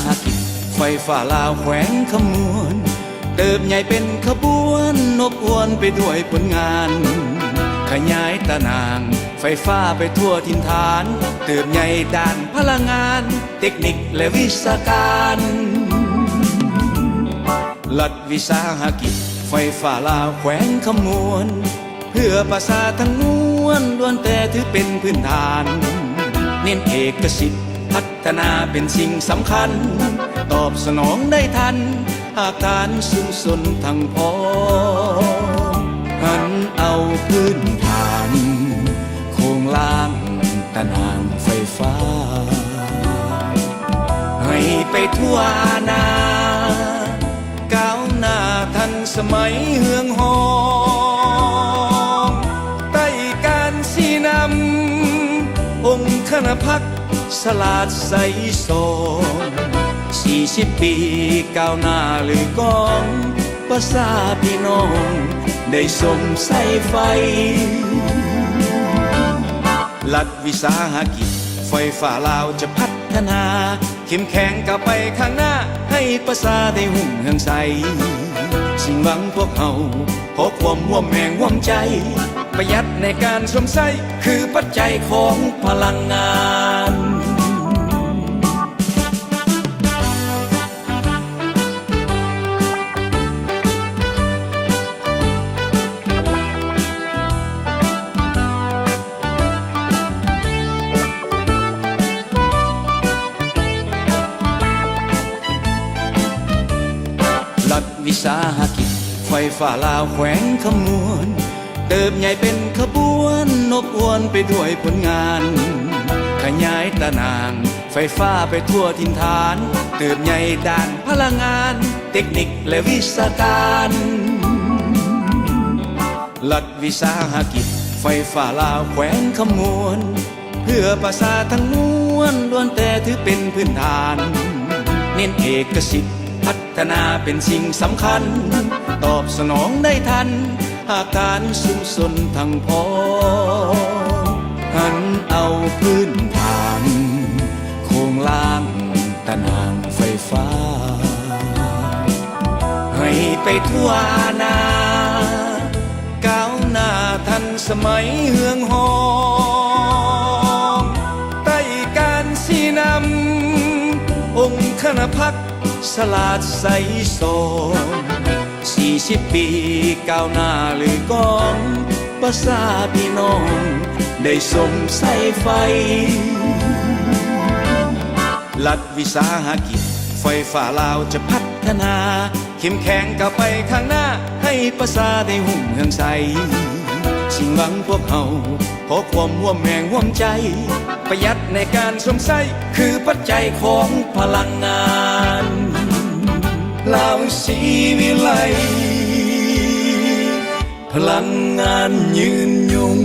หกิจไฟฟ้าลาวแขวงขมวนเติบใหญ่เป็นขบวนอบอวนไปด้วยผลงานขยายตานางไฟฟ้าไปทั่วถิ่นฐานเติบใหญ่ด้านพลังงานเทคนิคและวิชาการรัฐวิสาหกิจไฟฟ้าลาวแขวงขมวนเพื่อประสาทั้งมวลล้วนแต่ถือเป็นพื้นฐานเน้นเอกสิทธิ์พัฒนาเป็นสิ่งสำคัญตอบสนองได้ทันหากฐานสูงสุดทั้งพอหันเอาพื้นฐานโครงล่างตะนางไฟฟ้าให้ไปทั่วนาก้าวหน้าทันสมัยเฮืองหองใต้การสีนำองค์คณะพักสลาดใสโซ40 ปีก้าวหน้าหรือกองประสาพี่น้องได้สมใส่ไฟรัฐวิสาหกิจไฟฟ้าลาวจะพัฒนาเข้มแข็งก้าวไปข้างหน้าให้ประสาได้หุ่งเฮืองใสสิ่งหวังพวกเขาขอความร่วมแรงร่วมใจประหยัดในการสวมใส่คือปัจจัยของพลังงานรัฐวิสาหกิจไฟฟ้าลาวแขวงขมวนเติบใหญ่เป็นขบวนอบอวนไปด้วยผลงานขยายตานางไฟฟ้าไปทั่วถิ่นฐานเติบใหญ่ด้านพลังงานเทคนิคและวิชาการรัฐวิสาหกิจไฟฟ้าลาวแขวงขมวนเพื่อประสาทั้งมวลล้วนแต่ถือเป็นพื้นฐานเน้นเอกสิทธิ์พัฒนาเป็นสิ่งสำคัญตอบสนองได้ทันหากการสูงสุดทั้งพอหันเอาพื้นฐานโครงล่างตะนางไฟฟ้าให้ไปทั่วนาก้าวหน้าทันสมัยเฮืองหองใต้การสีนำองค์คณะพักสลาดใสโซ40 ปีก้าวหน้าหรือกองประสาพี่น้องได้สมใส่ไฟรัฐวิสาหกิจไฟฟ้าลาวจะพัฒนาเข้มแข็งก้าวไปข้างหน้าให้ประสาได้หุ่งเฮืองใสสิ่งหวังพวกเขาขอความร่วมแรงร่วมใจประหยัดในการสวมใส่คือปัจจัยของพลังงานลาวศรีวิไลพลังงานยืนยง